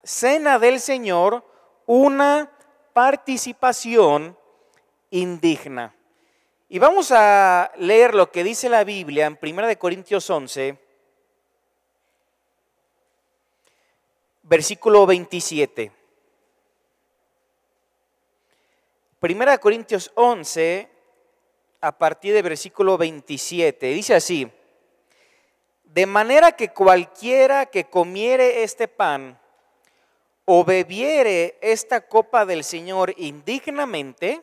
cena del Señor una participación indigna. Y vamos a leer lo que dice la Biblia en 1 Corintios 11, versículo 27. 1 Corintios 11, a partir del versículo 27, dice así: de manera que cualquiera que comiere este pan o bebiere esta copa del Señor indignamente,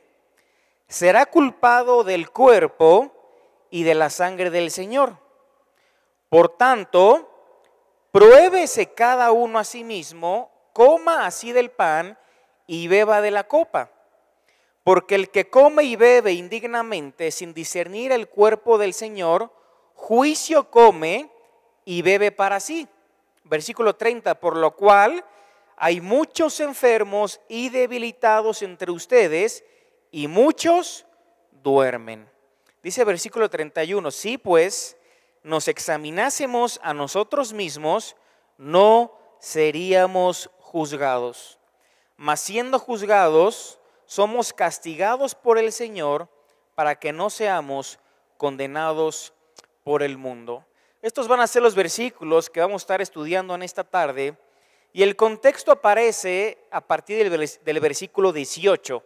será culpado del cuerpo y de la sangre del Señor. Por tanto, pruébese cada uno a sí mismo, coma así del pan y beba de la copa. Porque el que come y bebe indignamente, sin discernir el cuerpo del Señor, juicio come y bebe para sí. Versículo 30, por lo cual hay muchos enfermos y debilitados entre ustedes, y muchos duermen. Dice versículo 31, si pues nos examinásemos a nosotros mismos, no seríamos juzgados. Mas siendo juzgados, somos castigados por el Señor para que no seamos condenados por el mundo. Estos van a ser los versículos que vamos a estar estudiando en esta tarde, y el contexto aparece a partir del versículo 18.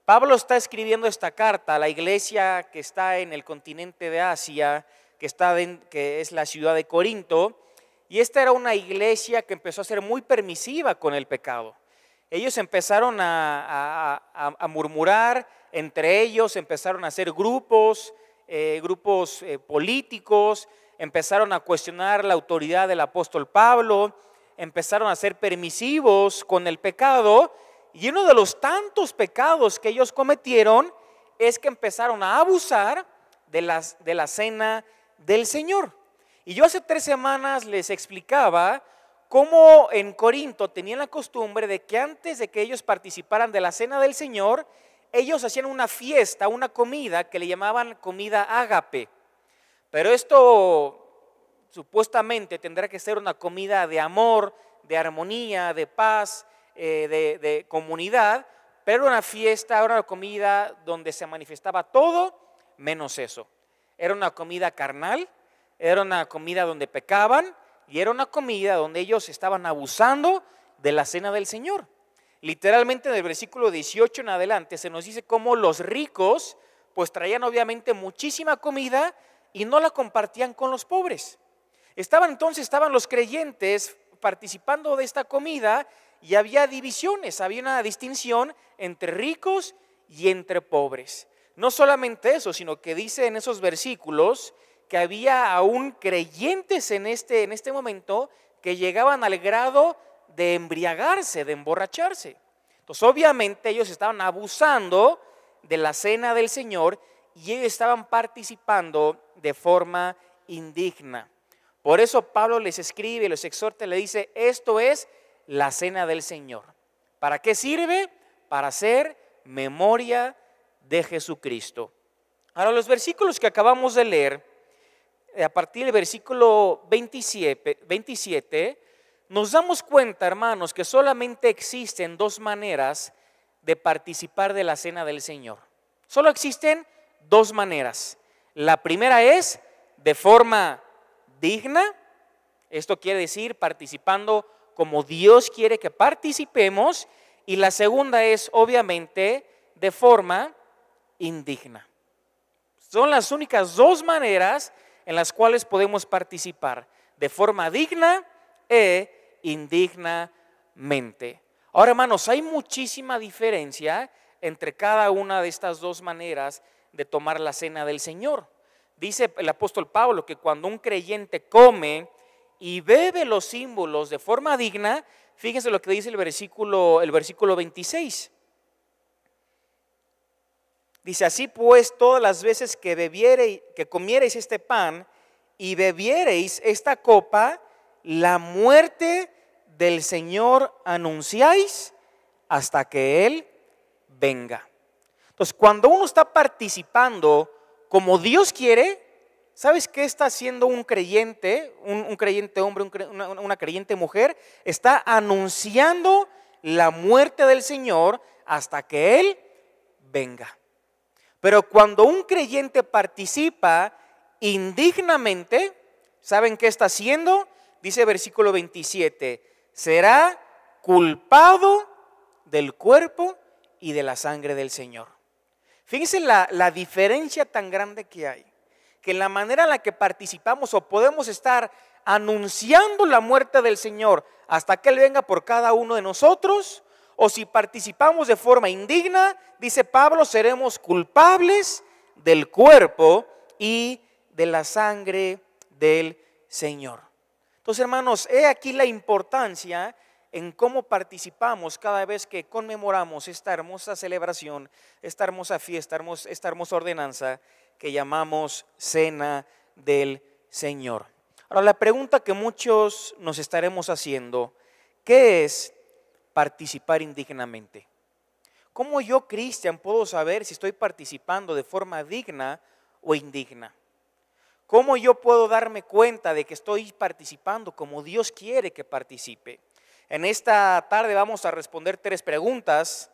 Pablo está escribiendo esta carta a la iglesia que está en el continente de Asia, que es la ciudad de Corinto, y esta era una iglesia que empezó a ser muy permisiva con el pecado. Ellos empezaron a murmurar entre ellos, empezaron a hacer grupos políticos, empezaron a cuestionar la autoridad del apóstol Pablo, empezaron a ser permisivos con el pecado. Y uno de los tantos pecados que ellos cometieron es que empezaron a abusar de la cena del Señor. Y yo hace 3 semanas les explicaba cómo en Corinto tenían la costumbre de que antes de que ellos participaran de la cena del Señor, ellos hacían una fiesta, una comida que le llamaban comida ágape. Pero esto supuestamente tendrá que ser una comida de amor, de armonía, de paz, de comunidad, pero una fiesta, era una comida donde se manifestaba todo menos eso. Era una comida carnal, era una comida donde pecaban, y era una comida donde ellos estaban abusando de la cena del Señor. Literalmente en el versículo 18 en adelante se nos dice cómo los ricos pues traían obviamente muchísima comida y no la compartían con los pobres. Estaban los creyentes participando de esta comida, y había divisiones, había una distinción entre ricos y entre pobres. No solamente eso, sino que dice en esos versículos que había aún creyentes en este momento que llegaban al grado de embriagarse, de emborracharse. Entonces obviamente ellos estaban abusando de la cena del Señor y ellos estaban participando de forma indigna. Por eso Pablo les escribe, les exhorta, le dice: esto es la cena del Señor. ¿Para qué sirve? Para hacer memoria de Jesucristo. Ahora, los versículos que acabamos de leer, a partir del versículo 27, nos damos cuenta, hermanos, que solamente existen 2 maneras de participar de la cena del Señor. Solo existen 2 maneras. La primera es de forma digna. Esto quiere decir participando como Dios quiere que participemos. Y la segunda es obviamente de forma indigna. Son las únicas 2 maneras en las cuales podemos participar, de forma digna e indignamente. Ahora, hermanos, hay muchísima diferencia entre cada una de estas 2 maneras de tomar la cena del Señor. Dice el apóstol Pablo que cuando un creyente come y bebe los símbolos de forma digna, fíjense lo que dice el versículo 26. Dice: así pues, todas las veces que comiereis este pan y bebiereis esta copa, la muerte del Señor anunciáis hasta que Él venga. Entonces, cuando uno está participando como Dios quiere, ¿Sabes qué está haciendo un creyente, un creyente hombre, una creyente mujer? Está anunciando la muerte del Señor hasta que Él venga. Pero cuando un creyente participa indignamente, ¿saben qué está haciendo? Dice versículo 27, será culpado del cuerpo y de la sangre del Señor. Fíjense la diferencia tan grande que hay, que en la manera en la que participamos o podemos estar anunciando la muerte del Señor hasta que Él venga por cada uno de nosotros, o si participamos de forma indigna, dice Pablo, seremos culpables del cuerpo y de la sangre del Señor. Entonces, hermanos, he aquí la importancia en cómo participamos cada vez que conmemoramos esta hermosa celebración, esta hermosa fiesta, esta hermosa ordenanza que llamamos Cena del Señor. Ahora, la pregunta que muchos nos estaremos haciendo, ¿qué es participar indignamente? ¿Cómo yo, Cristian, puedo saber si estoy participando de forma digna o indigna? ¿Cómo yo puedo darme cuenta de que estoy participando como Dios quiere que participe? En esta tarde vamos a responder 3 preguntas.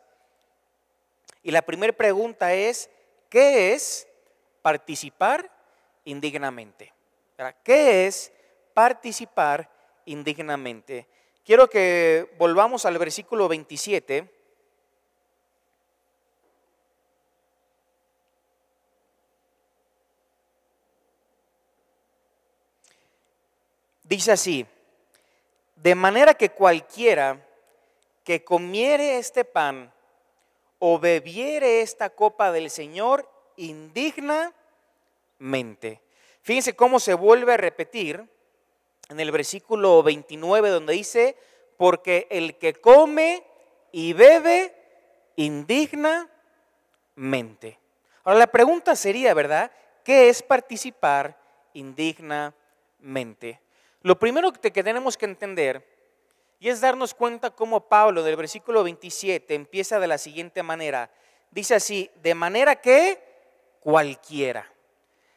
Y la primera pregunta es, ¿qué es participar indignamente? ¿Qué es participar indignamente? Quiero que volvamos al versículo 27. Dice así, de manera que cualquiera que comiere este pan o bebiere esta copa del Señor indignamente. Fíjense cómo se vuelve a repetir en el versículo 29 donde dice, porque el que come y bebe indignamente. Ahora la pregunta sería, ¿verdad? ¿Qué es participar indignamente? Lo primero que tenemos que entender y es darnos cuenta cómo Pablo del versículo 27 empieza de la siguiente manera. Dice así, de manera que cualquiera.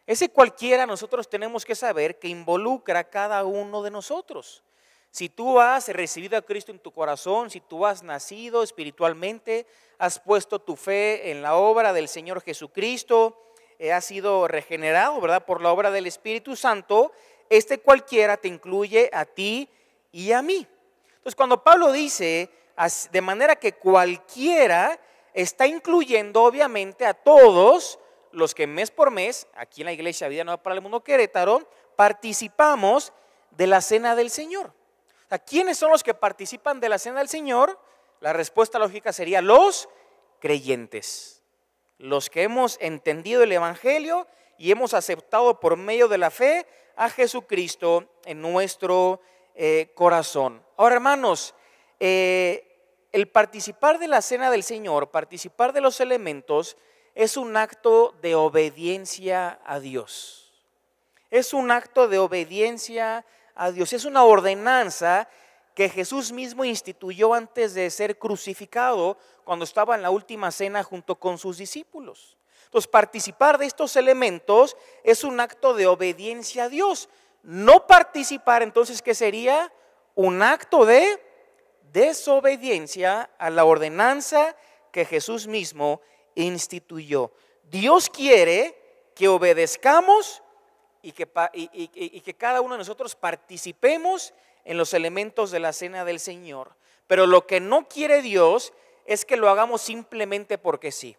Ese cualquiera nosotros tenemos que saber que involucra a cada uno de nosotros. Si tú has recibido a Cristo en tu corazón, si tú has nacido espiritualmente, has puesto tu fe en la obra del Señor Jesucristo, has sido regenerado, ¿verdad? Por la obra del Espíritu Santo, este cualquiera te incluye a ti y a mí. Entonces, cuando Pablo dice, de manera que cualquiera, está incluyendo obviamente a todos los que mes por mes, aquí en la Iglesia Vida Nueva para el Mundo Querétaro, participamos de la Cena del Señor. O sea, ¿quiénes son los que participan de la Cena del Señor? La respuesta lógica sería los creyentes, los que hemos entendido el Evangelio y hemos aceptado por medio de la fe a Jesucristo en nuestro corazón. Ahora, hermanos, el participar de la Cena del Señor, participar de los elementos, es un acto de obediencia a Dios. Es un acto de obediencia a Dios. Es una ordenanza que Jesús mismo instituyó antes de ser crucificado, cuando estaba en la última cena junto con sus discípulos. Entonces, participar de estos elementos es un acto de obediencia a Dios. No participar, entonces, ¿qué sería? Un acto de desobediencia a la ordenanza que Jesús mismo instituyó. Dios quiere que obedezcamos y que cada uno de nosotros participemos en los elementos de la Cena del Señor. Pero lo que no quiere Dios es que lo hagamos simplemente porque sí.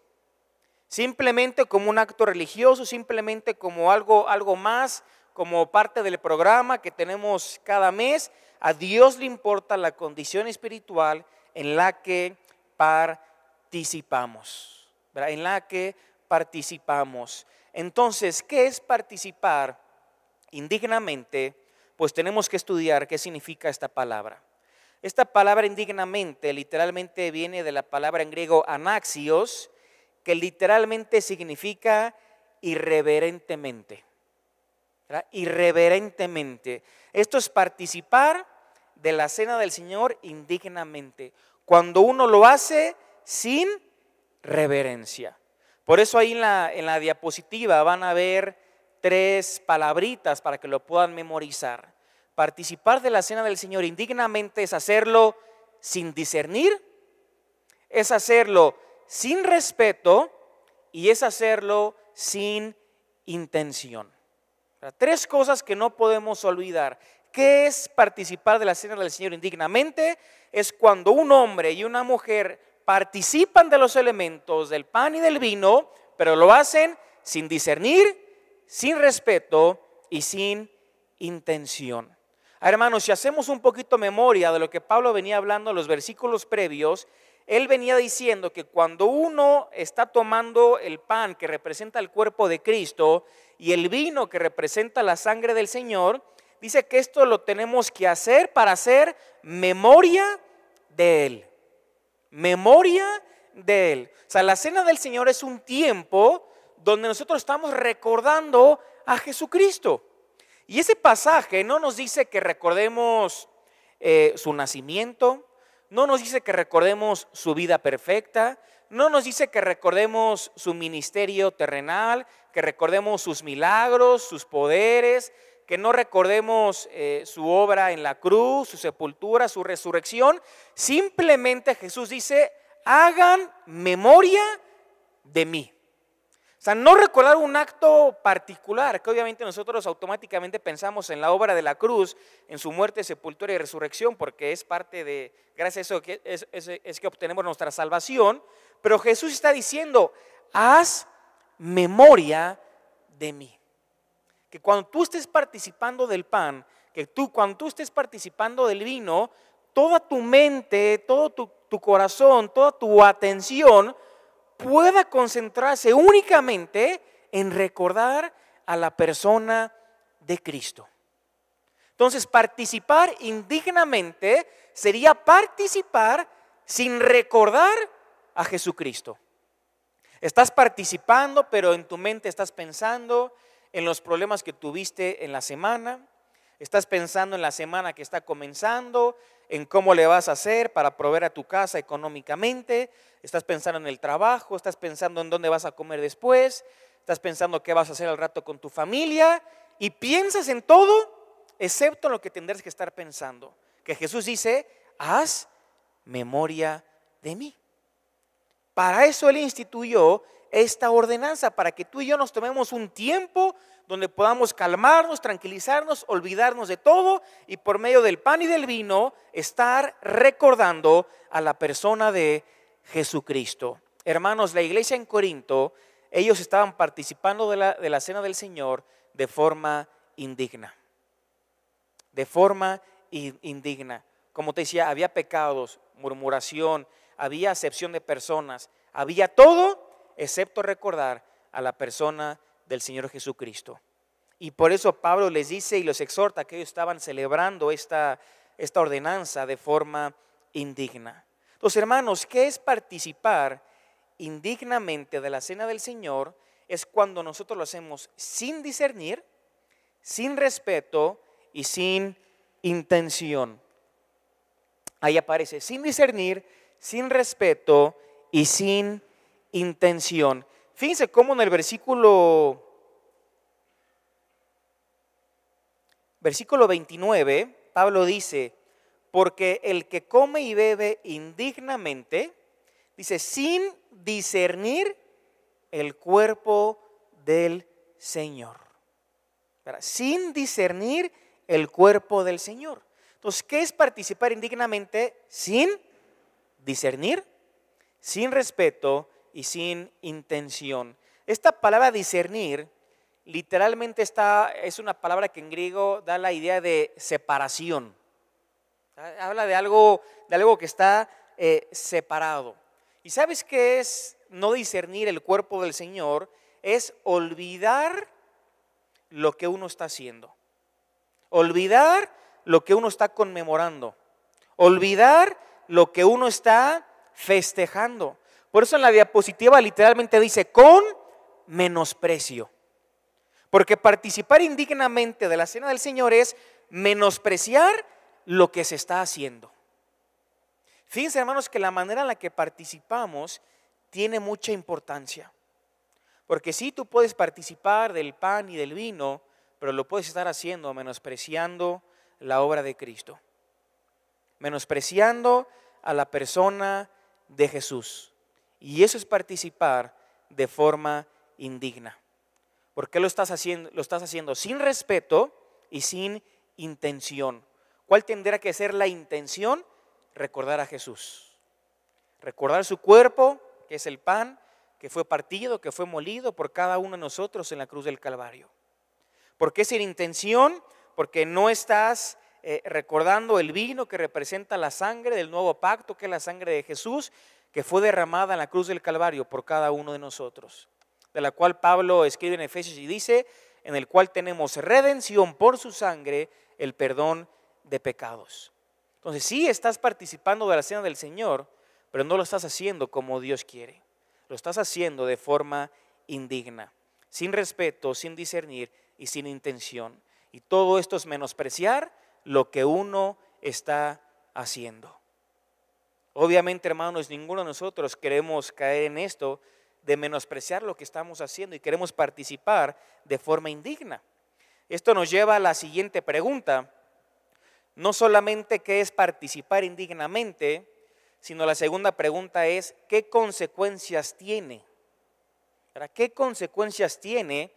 Simplemente como un acto religioso, simplemente como algo más, como parte del programa que tenemos cada mes. A Dios le importa la condición espiritual en la que participamos, ¿verdad? En la que participamos. Entonces, ¿qué es participar indignamente? Pues tenemos que estudiar qué significa esta palabra. Esta palabra indignamente literalmente viene de la palabra en griego anaxios, que literalmente significa irreverentemente. ¿Verdad? Irreverentemente. Esto es participar de la Cena del Señor indignamente. Cuando uno lo hace sin reverencia. Por eso ahí en la diapositiva van a ver 3 palabritas para que lo puedan memorizar. Participar de la cena del Señor indignamente es hacerlo sin discernir, es hacerlo sin respeto y es hacerlo sin intención. 3 cosas que no podemos olvidar. ¿Qué es participar de la cena del Señor indignamente? Es cuando un hombre y una mujer participan de los elementos del pan y del vino, pero lo hacen sin discernir, sin respeto y sin intención. Hermanos, si hacemos un poquito memoria de lo que Pablo venía hablando en los versículos previos, él venía diciendo que cuando uno está tomando el pan que representa el cuerpo de Cristo y el vino que representa la sangre del Señor, dice que esto lo tenemos que hacer para hacer memoria de Él. Memoria de Él. O sea, la cena del Señor es un tiempo donde nosotros estamos recordando a Jesucristo. Y ese pasaje no nos dice que recordemos su nacimiento, no nos dice que recordemos su vida perfecta, no nos dice que recordemos su ministerio terrenal, que recordemos sus milagros, sus poderes, que no recordemos su obra en la cruz, su sepultura, su resurrección. Simplemente Jesús dice, hagan memoria de mí. O sea, no recordar un acto particular, que obviamente nosotros automáticamente pensamos en la obra de la cruz, en su muerte, sepultura y resurrección, porque es parte de, gracias a eso es que obtenemos nuestra salvación. Pero Jesús está diciendo, haz memoria de mí. Que cuando tú estés participando del pan, cuando tú estés participando del vino, toda tu mente, todo tu corazón, toda tu atención pueda concentrarse únicamente en recordar a la persona de Cristo. Entonces, participar indignamente sería participar sin recordar a Jesucristo. Estás participando, pero en tu mente estás pensando en los problemas que tuviste en la semana. Estás pensando en la semana que está comenzando, en cómo le vas a hacer para proveer a tu casa económicamente. Estás pensando en el trabajo, estás pensando en dónde vas a comer después, estás pensando qué vas a hacer al rato con tu familia y piensas en todo excepto en lo que tendrás que estar pensando. Que Jesús dice, haz memoria de mí. Para eso Él instituyó esta ordenanza, para que tú y yo nos tomemos un tiempo donde podamos calmarnos, tranquilizarnos, olvidarnos de todo y por medio del pan y del vino estar recordando a la persona de Jesucristo. Hermanos, la iglesia en Corinto, ellos estaban participando de la cena del Señor de forma indigna. De forma indigna. Como te decía, había pecados, murmuración, había acepción de personas, había todo excepto recordar a la persona del Señor Jesucristo. Y por eso Pablo les dice y los exhorta que ellos estaban celebrando esta ordenanza de forma indigna. Entonces, hermanos, ¿qué es participar indignamente de la cena del Señor? Es cuando nosotros lo hacemos sin discernir, sin respeto y sin intención. Ahí aparece, sin discernir, sin respeto y sin intención. Fíjense cómo en el versículo 29, Pablo dice, porque el que come y bebe indignamente, dice, sin discernir el cuerpo del Señor. Sin discernir el cuerpo del Señor. Entonces, ¿qué es participar indignamente? Sin discernir, sin respeto y sin intención. Esta palabra discernir literalmente es una palabra que en griego da la idea de separación. Habla de algo que está separado. ¿Y sabes qué es no discernir el cuerpo del Señor? Es olvidar lo que uno está haciendo. Olvidar lo que uno está conmemorando. Olvidar lo que uno está festejando. Por eso en la diapositiva literalmente dice con menosprecio. Porque participar indignamente de la cena del Señor es menospreciar lo que se está haciendo. Fíjense, hermanos, que la manera en la que participamos tiene mucha importancia. Porque sí, tú puedes participar del pan y del vino, pero lo puedes estar haciendo menospreciando la obra de Cristo, menospreciando a la persona de Jesús. Y eso es participar de forma indigna. ¿Por qué lo estás haciendo? Lo estás haciendo sin respeto y sin intención. ¿Cuál tendrá que ser la intención? Recordar a Jesús. Recordar su cuerpo, que es el pan, que fue partido, que fue molido por cada uno de nosotros en la cruz del Calvario. ¿Por qué sin intención? Porque no estás recordando el vino que representa la sangre del nuevo pacto, que es la sangre de Jesús, que fue derramada en la cruz del Calvario por cada uno de nosotros, de la cual Pablo escribe en Efesios y dice, en el cual tenemos redención por su sangre, el perdón de pecados. Entonces sí estás participando de la cena del Señor, pero no lo estás haciendo como Dios quiere. Lo estás haciendo de forma indigna, sin respeto, sin discernir y sin intención. Y todo esto es menospreciar lo que uno está haciendo. Obviamente, hermanos, ninguno de nosotros queremos caer en esto de menospreciar lo que estamos haciendo y queremos participar de forma indigna. Esto nos lleva a la siguiente pregunta. No solamente qué es participar indignamente, sino la segunda pregunta es ¿qué consecuencias tiene? ¿Qué consecuencias tiene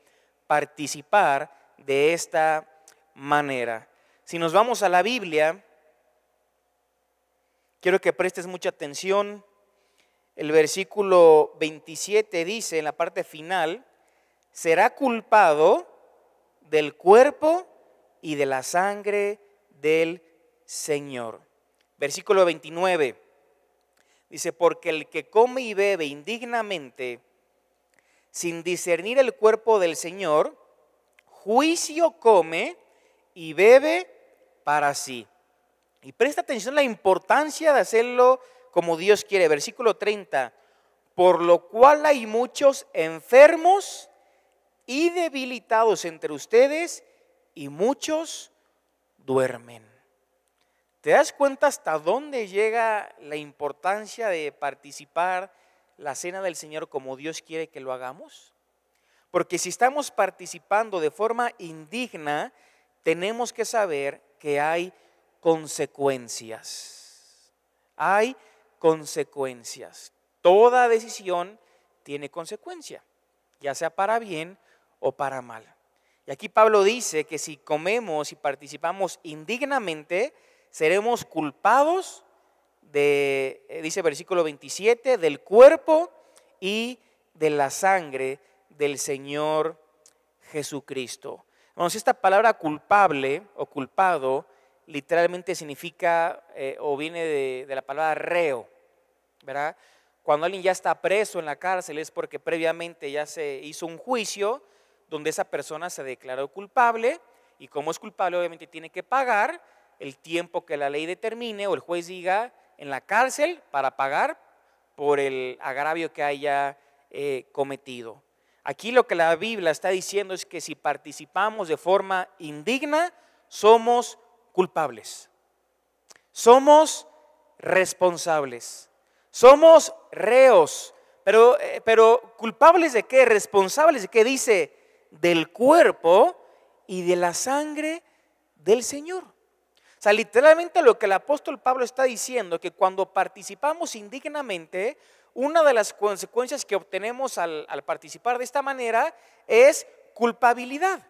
participar de esta manera? Si nos vamos a la Biblia, quiero que prestes mucha atención. El versículo 27 dice en la parte final, será culpado del cuerpo y de la sangre del Señor. Versículo 29 dice, porque el que come y bebe indignamente, sin discernir el cuerpo del Señor, juicio come y bebe para sí. Y presta atención a la importancia de hacerlo como Dios quiere. Versículo 30, por lo cual hay muchos enfermos y debilitados entre ustedes y muchos duermen. ¿Te das cuenta hasta dónde llega la importancia de participar la cena del Señor como Dios quiere que lo hagamos? Porque si estamos participando de forma indigna, tenemos que saber que hay consecuencias. Hay consecuencias. Toda decisión tiene consecuencia, ya sea para bien o para mal. Y aquí Pablo dice que si comemos y participamos indignamente, seremos culpados dice versículo 27, del cuerpo y de la sangre del Señor Jesucristo. Vamos, esta palabra culpable o culpado literalmente significa o viene de la palabra reo, ¿verdad? Cuando alguien ya está preso en la cárcel es porque previamente ya se hizo un juicio donde esa persona se declaró culpable y como es culpable obviamente tiene que pagar el tiempo que la ley determine o el juez diga en la cárcel para pagar por el agravio que haya cometido. Aquí lo que la Biblia está diciendo es que si participamos de forma indigna, somos culpables, somos responsables, somos reos, pero ¿culpables de qué? ¿Responsables de qué? Dice, del cuerpo y de la sangre del Señor. O sea, literalmente lo que el apóstol Pablo está diciendo, que cuando participamos indignamente, una de las consecuencias que obtenemos al participar de esta manera es culpabilidad.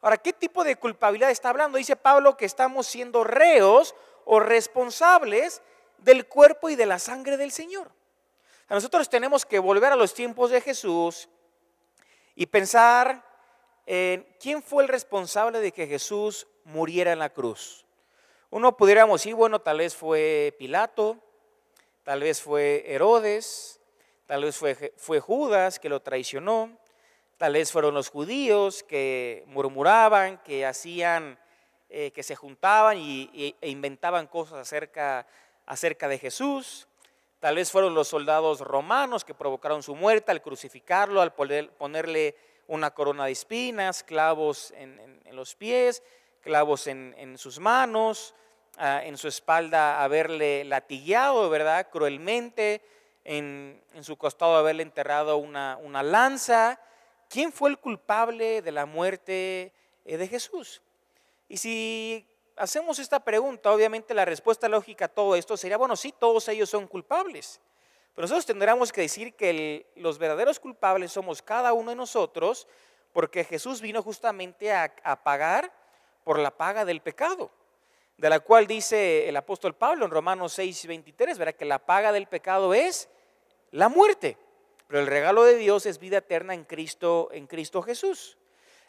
Ahora, ¿qué tipo de culpabilidad está hablando? Dice Pablo que estamos siendo reos o responsables del cuerpo y de la sangre del Señor. Nosotros tenemos que volver a los tiempos de Jesús y pensar en quién fue el responsable de que Jesús muriera en la cruz. Uno pudiéramos decir, bueno, tal vez fue Pilato, tal vez fue Herodes, tal vez fue Judas que lo traicionó, tal vez fueron los judíos que murmuraban, que hacían, que se juntaban e inventaban cosas acerca de Jesús. Tal vez fueron los soldados romanos que provocaron su muerte al crucificarlo, al ponerle una corona de espinas, clavos en los pies, clavos en sus manos, en su espalda haberle latigueado, ¿verdad? Cruelmente, en su costado haberle enterrado una lanza. ¿Quién fue el culpable de la muerte de Jesús? Y si hacemos esta pregunta, obviamente la respuesta lógica a todo esto sería, bueno, sí, todos ellos son culpables. Pero nosotros tendríamos que decir que los verdaderos culpables somos cada uno de nosotros, porque Jesús vino justamente a pagar por la paga del pecado, de la cual dice el apóstol Pablo en Romanos 6:23, verá que la paga del pecado es la muerte, pero el regalo de Dios es vida eterna en Cristo Jesús.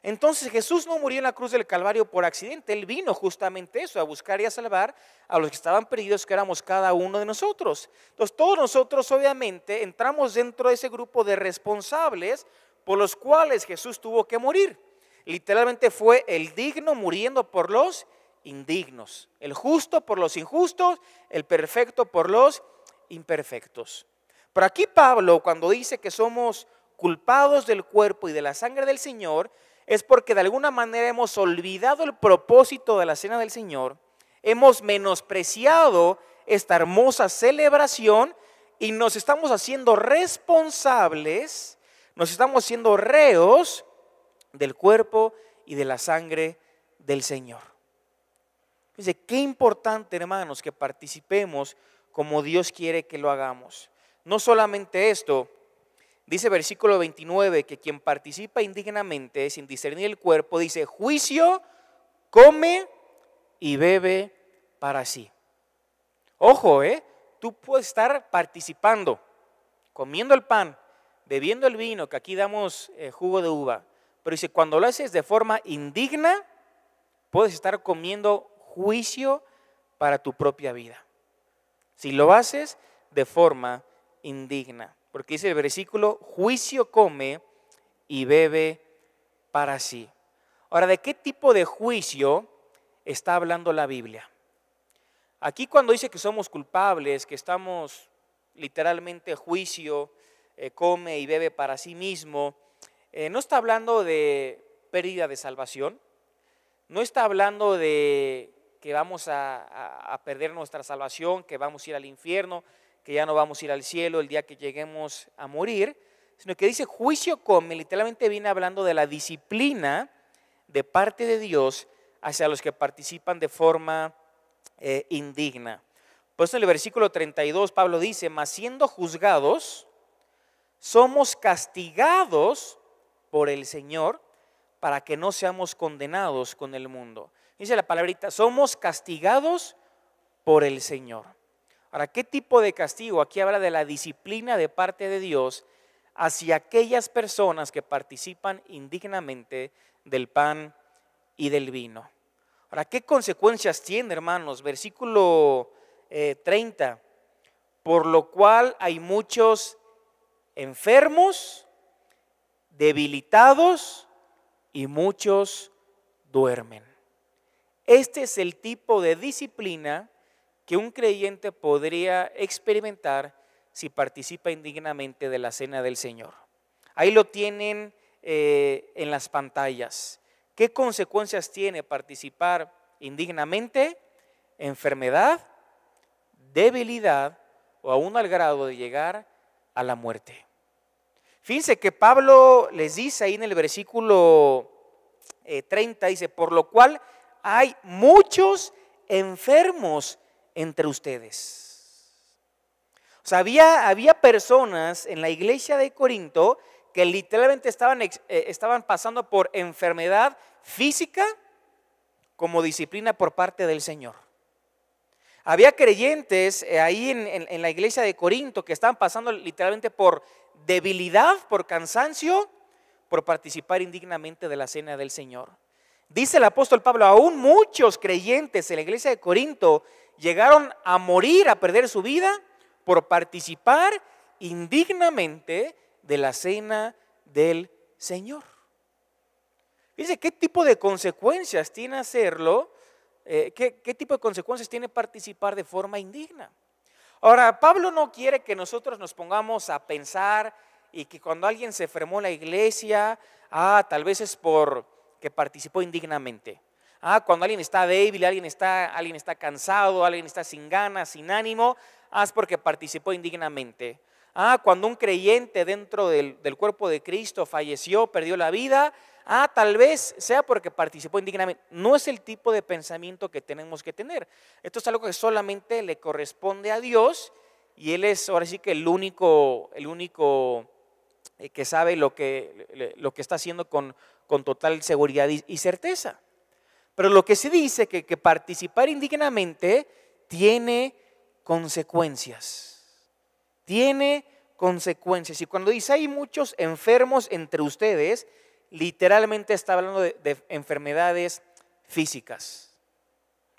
Entonces Jesús no murió en la cruz del Calvario por accidente, Él vino justamente eso, a buscar y a salvar a los que estaban perdidos, que éramos cada uno de nosotros. Entonces todos nosotros obviamente entramos dentro de ese grupo de responsables por los cuales Jesús tuvo que morir. Literalmente fue el digno muriendo por los indignos, el justo por los injustos, el perfecto por los imperfectos. Pero aquí Pablo, cuando dice que somos culpados del cuerpo y de la sangre del Señor, es porque de alguna manera hemos olvidado el propósito de la cena del Señor, hemos menospreciado esta hermosa celebración y nos estamos haciendo responsables, nos estamos haciendo reos del cuerpo y de la sangre del Señor. Dice, qué importante, hermanos, que participemos como Dios quiere que lo hagamos. No solamente esto, dice versículo 29 que quien participa indignamente, sin discernir el cuerpo, dice, juicio, come y bebe para sí. Ojo, tú puedes estar participando, comiendo el pan, bebiendo el vino, que aquí damos jugo de uva, pero dice, cuando lo haces de forma indigna, puedes estar comiendo juicio para tu propia vida. Si lo haces de forma indigna, porque dice el versículo, juicio come y bebe para sí. Ahora, ¿de qué tipo de juicio está hablando la Biblia? Aquí cuando dice que somos culpables, que estamos literalmente juicio, come y bebe para sí mismo, no está hablando de pérdida de salvación, no está hablando de que vamos a perder nuestra salvación, que vamos a ir al infierno, que ya no vamos a ir al cielo el día que lleguemos a morir, sino que dice juicio come, literalmente viene hablando de la disciplina de parte de Dios hacia los que participan de forma indigna. Por eso en el versículo 32 Pablo dice, mas siendo juzgados, somos castigados por el Señor para que no seamos condenados con el mundo. Dice la palabrita, somos castigados por el Señor. Ahora, ¿qué tipo de castigo? Aquí habla de la disciplina de parte de Dios hacia aquellas personas que participan indignamente del pan y del vino. Ahora, ¿qué consecuencias tiene, hermanos? Versículo 30, por lo cual hay muchos enfermos, debilitados y muchos duermen. Este es el tipo de disciplina que un creyente podría experimentar si participa indignamente de la cena del Señor. Ahí lo tienen en las pantallas. ¿Qué consecuencias tiene participar indignamente? Enfermedad, debilidad o aún al grado de llegar a la muerte. Fíjense que Pablo les dice ahí en el versículo 30, dice, por lo cual hay muchos enfermos entre ustedes. O sea, había personas en la iglesia de Corinto que literalmente estaban pasando por enfermedad física como disciplina por parte del Señor. Había creyentes ahí en la iglesia de Corinto que estaban pasando literalmente por debilidad, por cansancio, por participar indignamente de la cena del Señor. Dice el apóstol Pablo, aún muchos creyentes en la iglesia de Corinto llegaron a morir, a perder su vida por participar indignamente de la cena del Señor. Dice, ¿qué tipo de consecuencias tiene hacerlo? ¿Qué tipo de consecuencias tiene participar de forma indigna? Ahora, Pablo no quiere que nosotros nos pongamos a pensar y que cuando alguien se enfermó en la iglesia, tal vez es porque participó indignamente. Cuando alguien está débil, alguien está cansado, alguien está sin ganas, sin ánimo, es porque participó indignamente. Cuando un creyente dentro del cuerpo de Cristo falleció, perdió la vida, tal vez sea porque participó indignamente. No es el tipo de pensamiento que tenemos que tener. Esto es algo que solamente le corresponde a Dios y Él es ahora sí que el único que sabe lo que está haciendo con total seguridad y certeza. Pero lo que se dice que participar indignamente tiene consecuencias. Tiene consecuencias. Y cuando dice hay muchos enfermos entre ustedes, literalmente está hablando de enfermedades físicas.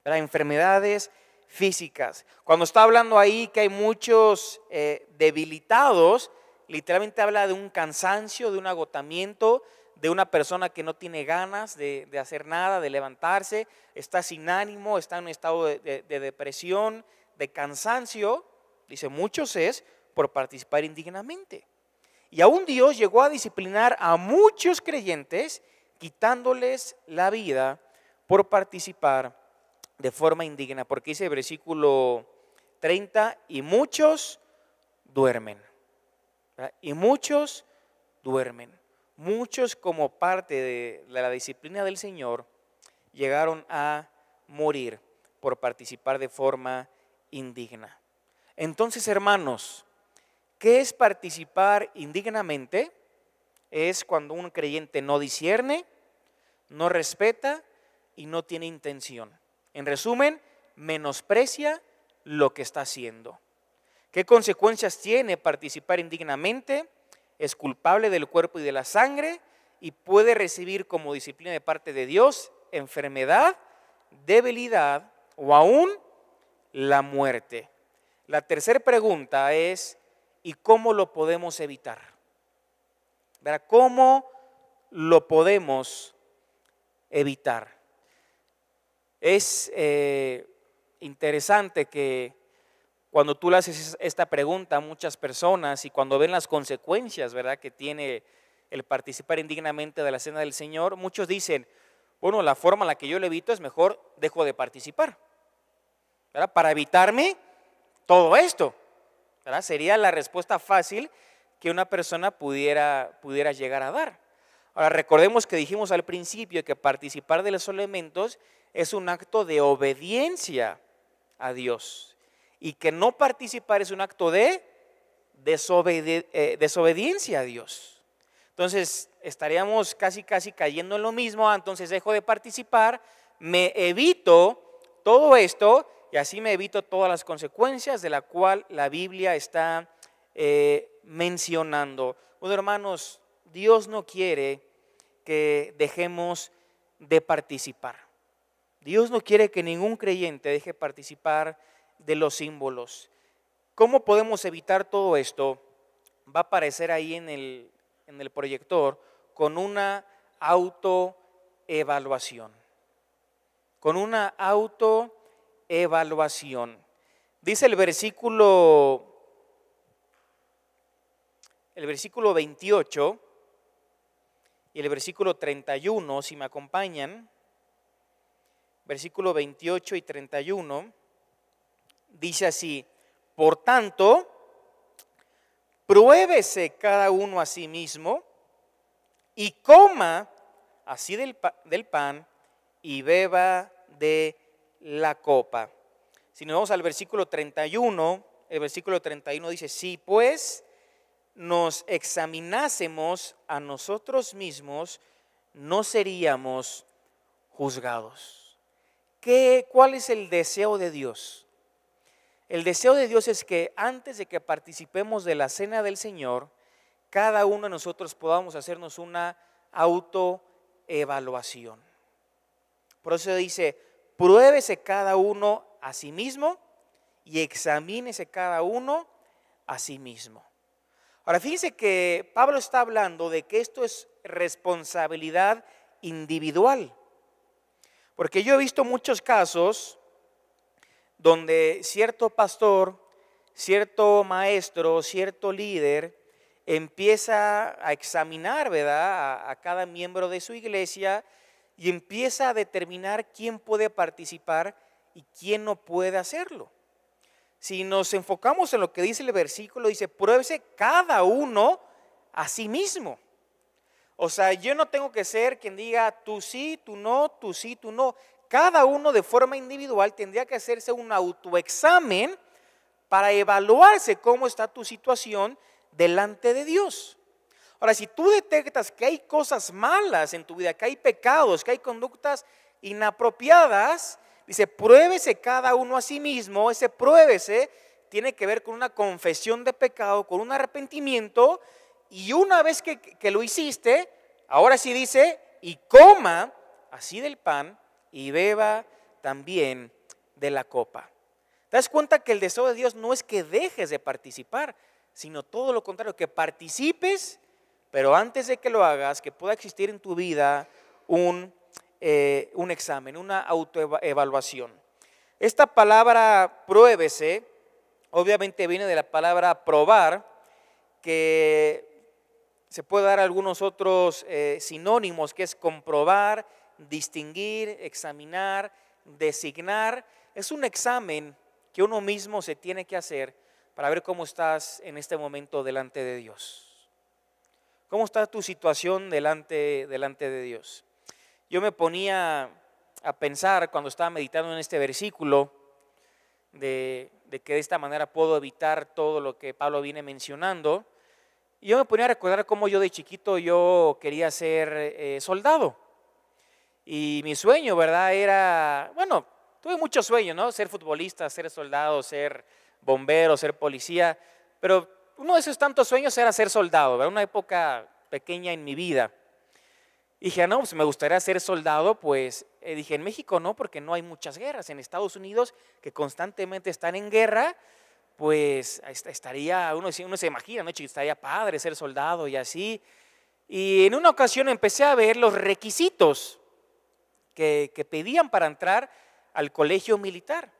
¿Verdad? Enfermedades físicas. Cuando está hablando ahí que hay muchos debilitados, literalmente habla de un cansancio, de un agotamiento, de una persona que no tiene ganas de hacer nada, de levantarse, está sin ánimo, está en un estado de depresión, de cansancio. Dice, muchos es por participar indignamente. Y aún Dios llegó a disciplinar a muchos creyentes, quitándoles la vida por participar de forma indigna. Porque dice el versículo 30, y muchos duermen. ¿Verdad? Y muchos duermen. Muchos, como parte de la disciplina del Señor, llegaron a morir por participar de forma indigna. Entonces, hermanos, ¿qué es participar indignamente? Es cuando un creyente no discierne, no respeta y no tiene intención. En resumen, menosprecia lo que está haciendo. ¿Qué consecuencias tiene participar indignamente? Es culpable del cuerpo y de la sangre y puede recibir como disciplina de parte de Dios enfermedad, debilidad o aún la muerte. La tercera pregunta es, ¿y cómo lo podemos evitar? ¿Verdad? ¿Cómo lo podemos evitar? Es interesante que cuando tú le haces esta pregunta a muchas personas y cuando ven las consecuencias, ¿verdad?, que tiene el participar indignamente de la cena del Señor, muchos dicen, bueno, la forma en la que yo lo evito es mejor dejo de participar, ¿verdad?, para evitarme todo esto, ¿verdad? Sería la respuesta fácil que una persona pudiera llegar a dar. Ahora, recordemos que dijimos al principio que participar de los elementos es un acto de obediencia a Dios. Y que no participar es un acto de desobediencia a Dios. Entonces estaríamos casi cayendo en lo mismo. Entonces dejo de participar, me evito todo esto y así me evito todas las consecuencias de la cual la Biblia está mencionando. Bueno, hermanos, Dios no quiere que dejemos de participar. Dios no quiere que ningún creyente deje participar de los símbolos. ¿Cómo podemos evitar todo esto? Va a aparecer ahí en el proyector con una autoevaluación. Con una autoevaluación. Dice el versículo 28 y el versículo 31, si me acompañan, versículo 28 y 31, dice así, por tanto, pruébese cada uno a sí mismo y coma así del pan y beba de la copa. Si nos vamos al versículo 31, el versículo 31 dice, si pues nos examinásemos a nosotros mismos, no seríamos juzgados. ¿Cuál es el deseo de Dios? El deseo de Dios es que antes de que participemos de la cena del Señor, cada uno de nosotros podamos hacernos una autoevaluación. Por eso dice, pruébese cada uno a sí mismo y examínese cada uno a sí mismo. Ahora fíjense que Pablo está hablando de que esto es responsabilidad individual. Porque yo he visto muchos casos donde cierto pastor, cierto maestro, cierto líder empieza a examinar, ¿verdad?, a cada miembro de su iglesia y empieza a determinar quién puede participar y quién no puede hacerlo. Si nos enfocamos en lo que dice el versículo, dice, pruébese cada uno a sí mismo. O sea, yo no tengo que ser quien diga tú sí, tú no, tú sí, tú no. Cada uno de forma individual tendría que hacerse un autoexamen para evaluarse cómo está tu situación delante de Dios. Ahora, si tú detectas que hay cosas malas en tu vida, que hay pecados, que hay conductas inapropiadas, dice, pruébese cada uno a sí mismo. Ese pruébese tiene que ver con una confesión de pecado, con un arrepentimiento. Y una vez que lo hiciste, ahora sí dice, y coma así del pan y beba también de la copa. ¿Te das cuenta que el deseo de Dios no es que dejes de participar, sino todo lo contrario, que participes, pero antes de que lo hagas, que pueda existir en tu vida un examen, una autoevaluación? Esta palabra pruébese, obviamente viene de la palabra probar, que se puede dar algunos otros sinónimos, que es comprobar, distinguir, examinar, designar. Es un examen que uno mismo se tiene que hacer para ver cómo estás en este momento delante de Dios. ¿Cómo está tu situación delante de Dios? Yo me ponía a pensar cuando estaba meditando en este versículo de que de esta manera puedo evitar todo lo que Pablo viene mencionando. Y yo me ponía a recordar cómo yo de chiquito yo quería ser soldado. Y mi sueño, ¿verdad? Era, bueno, tuve muchos sueños, ¿no? Ser futbolista, ser soldado, ser bombero, ser policía. Pero uno de esos tantos sueños era ser soldado, ¿verdad? Una época pequeña en mi vida. Y dije, no, pues me gustaría ser soldado, pues dije, en México no, porque no hay muchas guerras. En Estados Unidos, que constantemente están en guerra, pues estaría, uno se imagina, ¿no? Estaría padre ser soldado y así. Y en una ocasión empecé a ver los requisitos que pedían para entrar al colegio militar.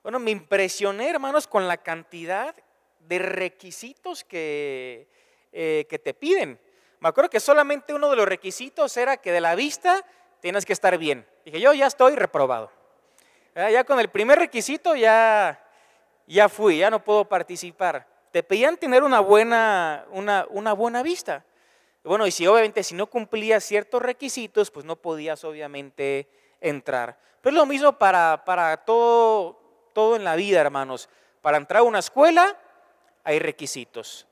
Bueno, me impresioné, hermanos, con la cantidad de requisitos que te piden. Me acuerdo que solamente uno de los requisitos era que de la vista tienes que estar bien. Dije, yo ya estoy reprobado. Ya con el primer requisito ya fui, ya no puedo participar. Te pedían tener una buena vista. Bueno, y obviamente si no cumplías ciertos requisitos, pues no podías obviamente entrar. Pero es lo mismo para todo en la vida, hermanos. Para entrar a una escuela hay requisitos.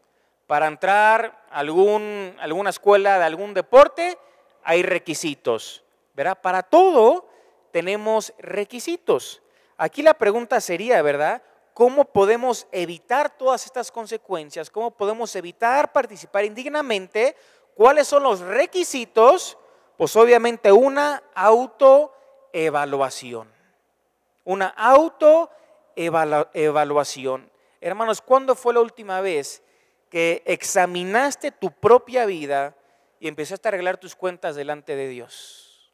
Para entrar a alguna escuela de algún deporte hay requisitos, ¿verdad? Para todo tenemos requisitos. Aquí la pregunta sería, ¿verdad? ¿Cómo podemos evitar todas estas consecuencias? ¿Cómo podemos evitar participar indignamente? ¿Cuáles son los requisitos? Pues obviamente una autoevaluación. Una autoevaluación. Hermanos, ¿cuándo fue la última vez que examinaste tu propia vida y empezaste a arreglar tus cuentas delante de Dios?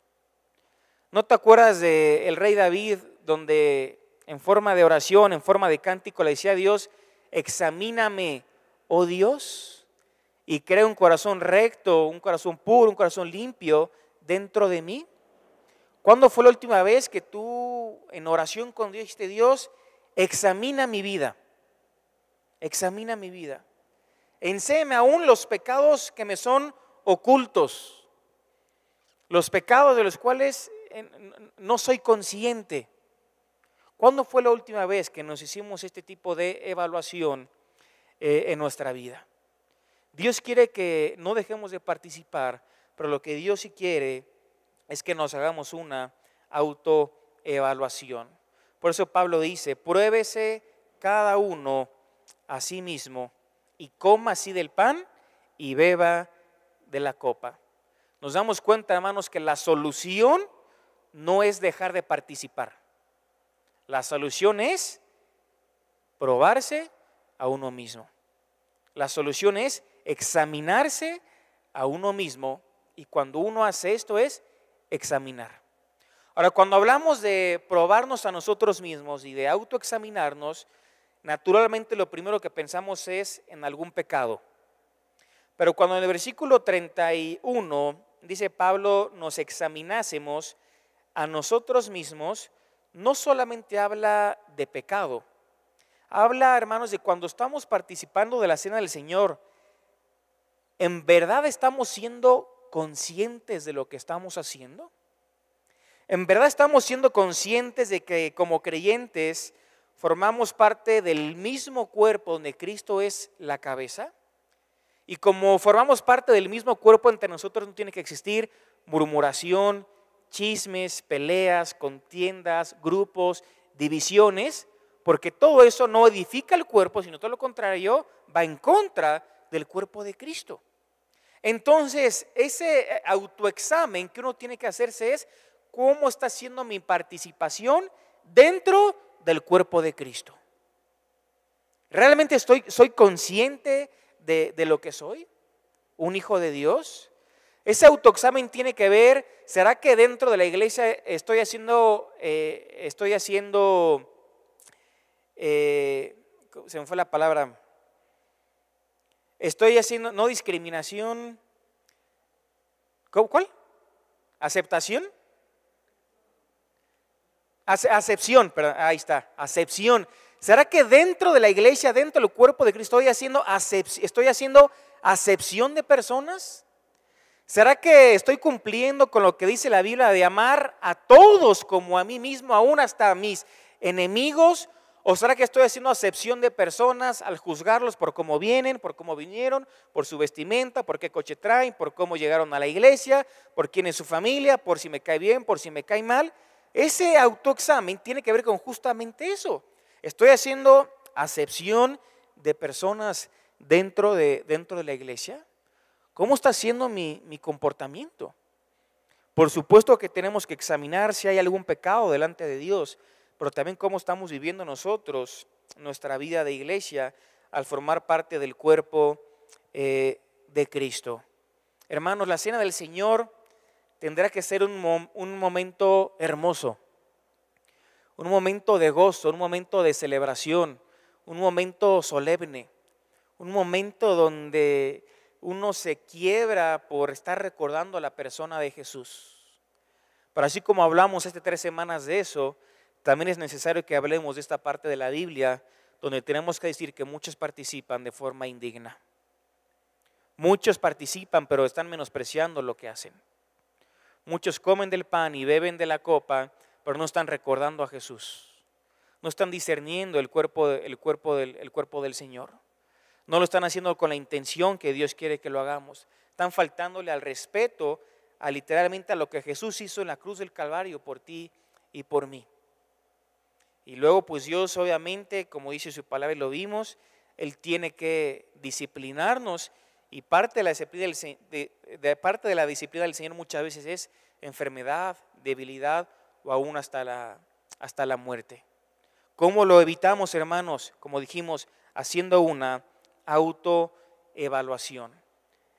¿No te acuerdas del rey David, donde en forma de oración, en forma de cántico le decía a Dios, examíname, oh Dios, y crea un corazón recto, un corazón puro, un corazón limpio dentro de mí? ¿Cuándo fue la última vez que tú en oración con Dios dijiste, Dios, examina mi vida, examina mi vida, enséñame aún los pecados que me son ocultos, los pecados de los cuales no soy consciente? ¿Cuándo fue la última vez que nos hicimos este tipo de evaluación en nuestra vida? Dios quiere que no dejemos de participar, pero lo que Dios sí quiere es que nos hagamos una autoevaluación. Por eso Pablo dice, pruébese cada uno a sí mismo y coma así del pan y beba de la copa. Nos damos cuenta, hermanos, que la solución no es dejar de participar. La solución es probarse a uno mismo. La solución es examinarse a uno mismo, y cuando uno hace esto es examinar. Ahora, cuando hablamos de probarnos a nosotros mismos y de autoexaminarnos, naturalmente lo primero que pensamos es en algún pecado. Pero cuando en el versículo 31 dice Pablo, nos examinásemos a nosotros mismos, no solamente habla de pecado, Habla, hermanos, de cuando estamos participando de la cena del Señor, ¿en verdad estamos siendo conscientes de lo que estamos haciendo? ¿En verdad estamos siendo conscientes de que como creyentes formamos parte del mismo cuerpo donde Cristo es la cabeza? Y como formamos parte del mismo cuerpo, entre nosotros no tiene que existir murmuración, chismes, peleas, contiendas, grupos, divisiones, porque todo eso no edifica el cuerpo, sino todo lo contrario, va en contra del cuerpo de Cristo. Entonces, ese autoexamen que uno tiene que hacerse es: ¿cómo está siendo mi participación dentro del cuerpo de Cristo? ¿Realmente soy consciente de lo que soy? ¿Un hijo de Dios? Ese autoexamen tiene que ver: ¿será que dentro de la iglesia estoy haciendo se me fue la palabra, estoy haciendo, no discriminación, ¿cuál? ¿Aceptación? Acepción, perdón, ahí está, acepción. ¿Será que dentro de la iglesia, dentro del cuerpo de Cristo, estoy haciendo acepción de personas? ¿Será que estoy cumpliendo con lo que dice la Biblia de amar a todos como a mí mismo, aún hasta a mis enemigos? ¿O será que estoy haciendo acepción de personas al juzgarlos por cómo vienen, por cómo vinieron, por su vestimenta, por qué coche traen, por cómo llegaron a la iglesia, por quién es su familia, por si me cae bien, por si me cae mal? Ese autoexamen tiene que ver con justamente eso. ¿Estoy haciendo acepción de personas dentro de la iglesia? ¿Cómo está siendo mi comportamiento? Por supuesto que tenemos que examinar si hay algún pecado delante de Dios, pero también cómo estamos viviendo nosotros nuestra vida de iglesia al formar parte del cuerpo de Cristo. Hermanos, la cena del Señor tendrá que ser un momento hermoso, un momento de gozo, un momento de celebración, un momento solemne, un momento donde uno se quiebra por estar recordando a la persona de Jesús. Pero así como hablamos 3 semanas de eso, también es necesario que hablemos de esta parte de la Biblia donde tenemos que decir que muchos participan de forma indigna. Muchos participan, pero están menospreciando lo que hacen. Muchos comen del pan y beben de la copa, pero no están recordando a Jesús. No están discerniendo el cuerpo del Señor. No lo están haciendo con la intención que Dios quiere que lo hagamos. Están faltándole al respeto, literalmente a lo que Jesús hizo en la cruz del Calvario por ti y por mí. Y luego pues Dios, obviamente, como dice su palabra y lo vimos, Él tiene que disciplinarnos, y parte de la disciplina del Señor muchas veces es enfermedad, debilidad o aún hasta la muerte. ¿Cómo lo evitamos, hermanos? Como dijimos, haciendo una autoevaluación.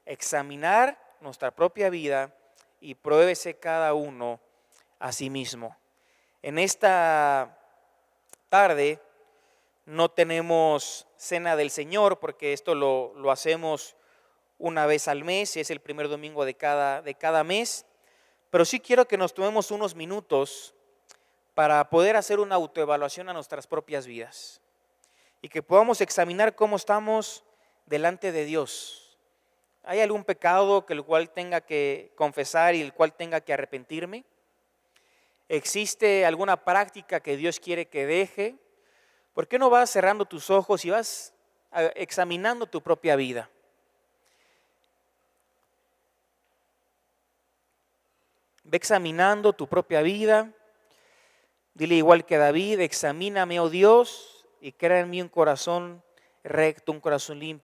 Examinar nuestra propia vida y pruébese cada uno a sí mismo. En esta tarde no tenemos cena del Señor porque esto lo hacemos una vez al mes, es el primer domingo de cada mes, pero sí quiero que nos tomemos unos minutos para poder hacer una autoevaluación a nuestras propias vidas y que podamos examinar cómo estamos delante de Dios. ¿Hay algún pecado el cual tenga que confesar y el cual tenga que arrepentirme? ¿Existe alguna práctica que Dios quiere que deje? ¿Por qué no vas cerrando tus ojos y vas examinando tu propia vida? Ve examinando tu propia vida. Dile igual que David: examíname, oh Dios, y crea en mí un corazón recto, un corazón limpio.